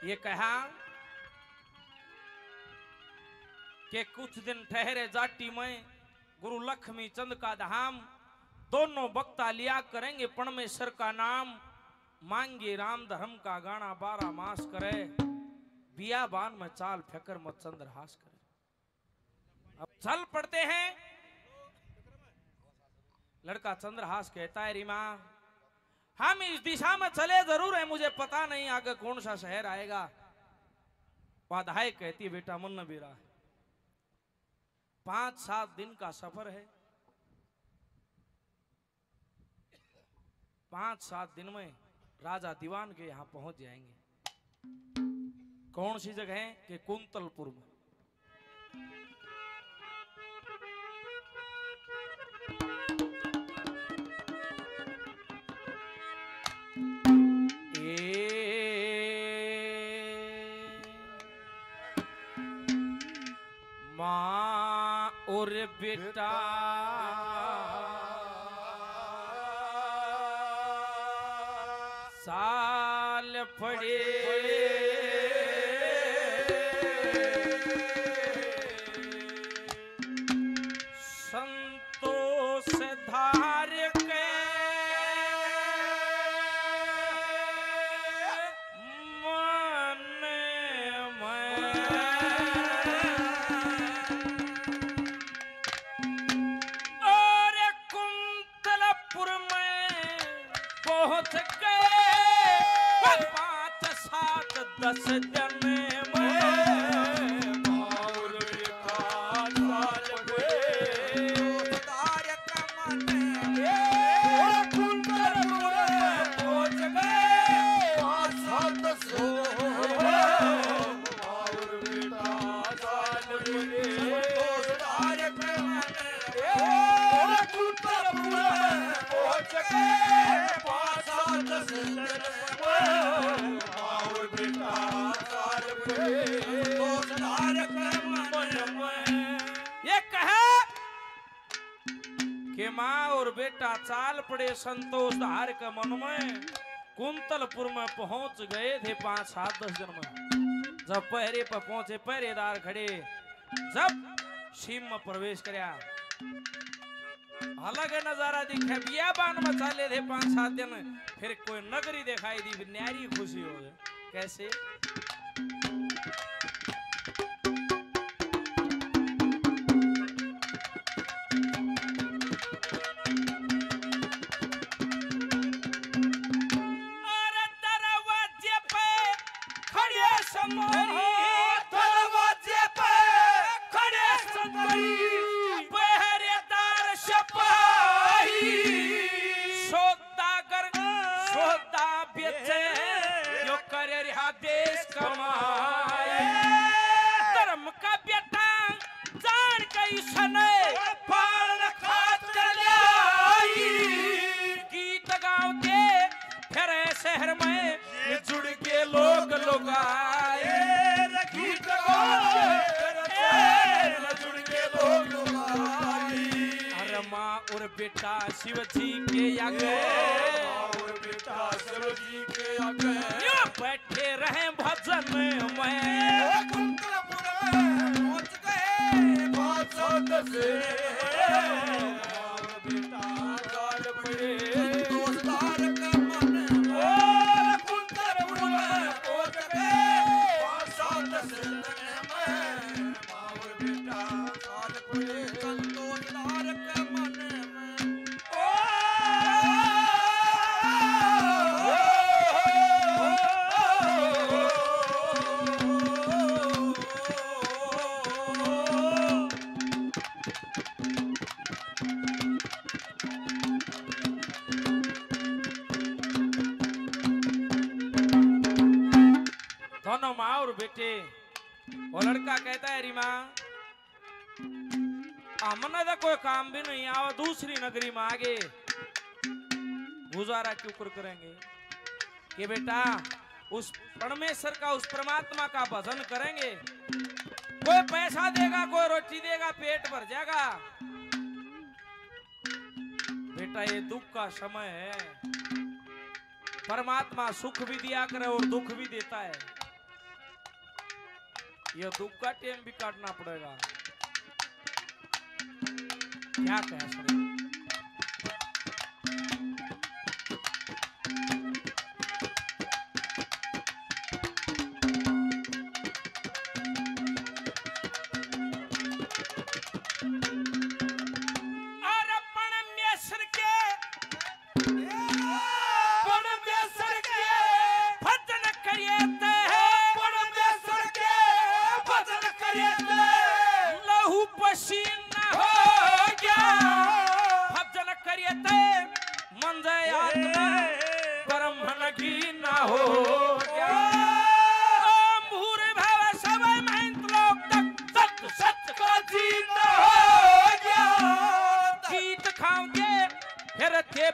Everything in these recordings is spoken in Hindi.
ये कहा कि कुछ दिन ठहरे जाटी में गुरु लक्ष्मी चंद का धाम, दोनों वक्ता लिया करेंगे परमेश्वर का नाम, मांगे राम धर्म का गाना 12 मास करे, बियाबान में चाल फेकर मत चंद्रहास करे। अब चल पड़ते हैं। लड़का चंद्रहास कहता है रीमा हम इस दिशा में चले जरूर है, मुझे पता नहीं आगे कौन सा शहर आएगा। बाधाएं कहती है बेटा मन न बेरा है, 5-7 दिन का सफर है, 5-7 दिन में राजा दीवान के यहां पहुंच जाएंगे। कौन सी जगह है कि कुंतलपुर में। माँ और बेटा साल पड़े, संतोष धार के मन में और कुंतलपुर में पहुंच गए 5-7-10 दिन माँ और बेटा चाल पड़े संतोष धार के मन में, कुंतलपुर में पहुंच गए थे 5-7-10 दिन में। जब पहरे पर पहुंचे, पहरेदार खड़े, जब सीम में प्रवेश करया अलग नजारा दिखे, बियाबान में चाले थे 5-7 दिन, फिर कोई नगरी दिखाई दी, न्यारी खुशी हो गई। कैसे दरवाजे पे खड़े पहरेदार सिपाही, सौदागर सौदा बेचे यो करे रहा देश कमाए, धर्म का बेटा जान गई सने पालन खातर आई, गीत गाते फिर शहर में जुड़ के लोग आए, गीत जुड़ के लोग आए। अरे माँ और बेटा शिव जी के आगे, और बेटा शिव जी के आगे बैठे रहे भजन में, कुंतलपुर में पहुंच गए 5-7 से बेटा चाल पड़े दोस्तार का मन, कुंतलपुर में पहुंच गए 5-7 से में, और बेटा चाल पड़े संतोषदार का मन में। दोनों माँ और बेटे। वो लड़का कहता है रीमा हमने तो कोई काम भी नहीं आवा, दूसरी नगरी में आगे गुजारा क्यों कर करेंगे कि बेटा उस परमेश्वर का, उस परमात्मा का भजन करेंगे, कोई पैसा देगा, कोई रोटी देगा, पेट भर जाएगा। बेटा ये दुख का समय है, परमात्मा सुख भी दिया करे और दुख भी देता है। ये दुख का टेम भी काटना पड़ेगा। क्या कह सकते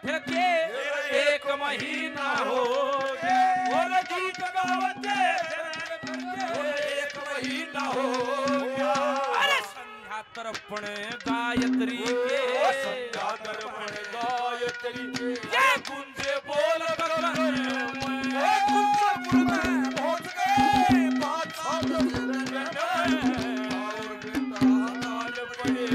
फिरते एक महीना हो गया और गीत गावते एक महीना हो गया। अरे संध्या तर्पण गायत्री के संध्या तर्पण गायत्री के गुंजे बोल गगन में कुंजपुर में पहुंच गए बादशाह और बेटा लाल पड़े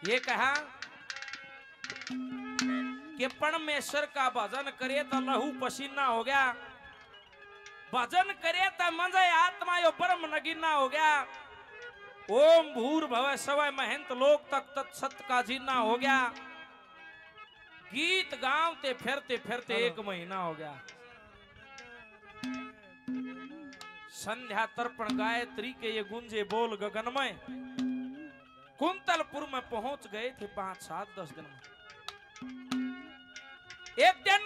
ये कहा कि परमेश्वर का भजन करे तो लहू पसीना हो गया, भजन करे तो मजा आत्मा यो परम नगीना हो गया। ओम भूर भव सवय महंत लोक तक तत्सत का जीना हो गया। गीत गावते फिरते फिरते एक महीना हो गया। संध्या तर्पण गायत्री के ये गुंजे बोल गगनमय कुंतलपुर में पहुंच गए थे 5, 7, 10 दिन में। एक दिन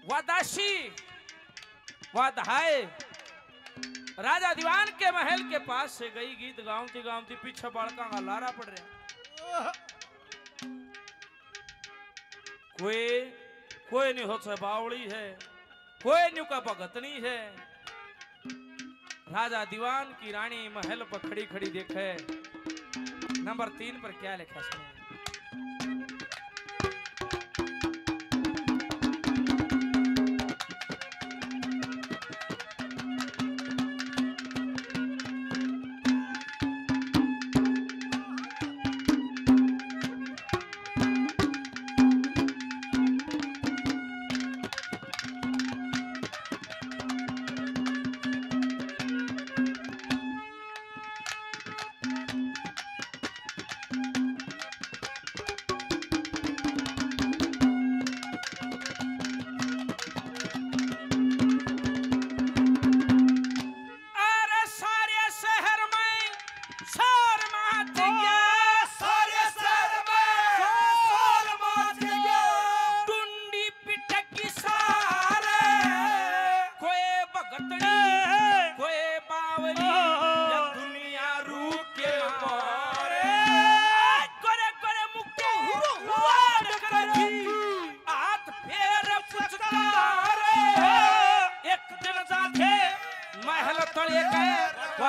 वादाशी वाधाए राजा दीवान के महल के पास से गई, गीत गावती गावती पीछे बड़का का लारा पड़ रहा। कोई नहीं हो से बावड़ी है, कोई नहीं का भगतनी है। राजा दीवान की रानी महल पर खड़ी खड़ी देखे। नंबर 3 पर क्या लिखा सुनो।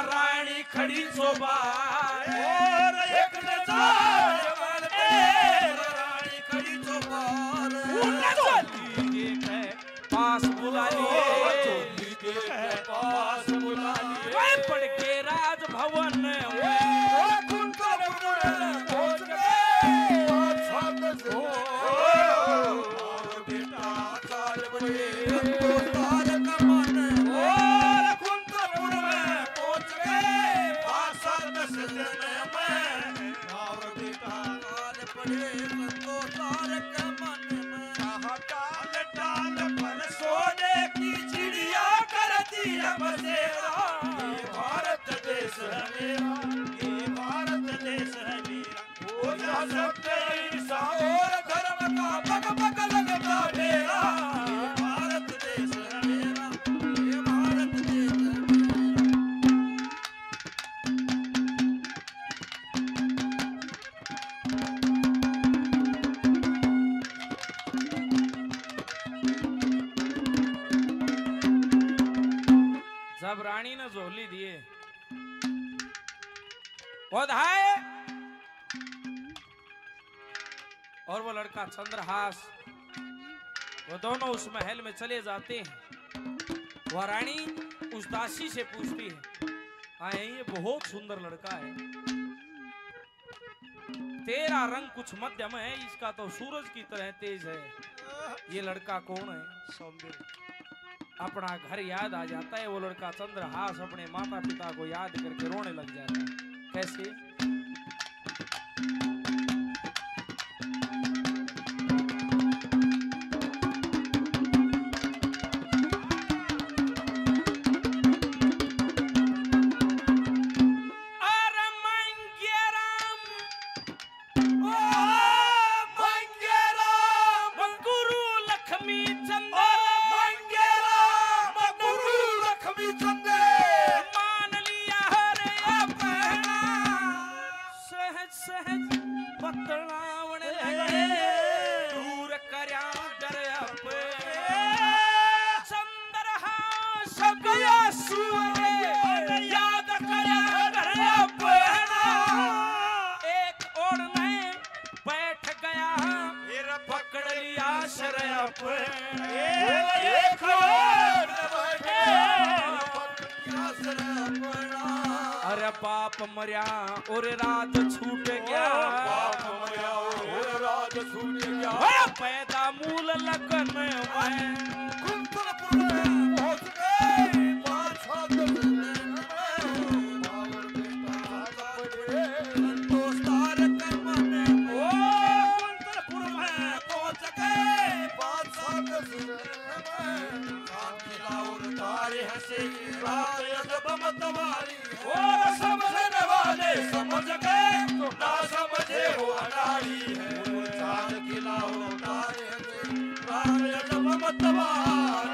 रानी खड़ी शोभा एक रानी खड़ी शोभा पास बुला लिए, पास बुला लिए पढ़ के राज भवन सोने की चिड़िया है बसेरा, ये भारत देश है मेरा, ये भारत देश है मेरा। हो जा सकते ईसा और धर्म का पग पग लगता डेरा, ये भारत देश है मेरा, ये भारत देश है मेरा। जब रानी ने झोली दिए बधाए और वो लड़का चंद्रहास वो दोनों उस महल में चले जाते हैं। वह रानी उस दासी से पूछती है, आए ये बहुत सुंदर लड़का है, तेरा रंग कुछ मध्यम है, इसका तो सूरज की तरह तेज है, ये लड़का कौन है? सौंदर्य अपना घर याद आ जाता है। वो लड़का चंद्रहास अपने माता पिता को याद करके रोने लग जाता है। कैसे? अरे बाप मरिया और राज छूट गया, बाप मरिया और राज छूट गया। पैदा मूल लगन में कुंतलपुर में पहुंच गए, 5-7 दिन में बाबर बेटा पड़े दोस्तार के मन। ओ कुंतलपुर में पहुंच गए, 5-7 दिन में कांतिला और तारे हंसे रात जब मतवारी। और समझने वाले समझ गए, ना समझे वो अनाड़ी है। चांद खिला और तारे हंसे रात जब मतवारी।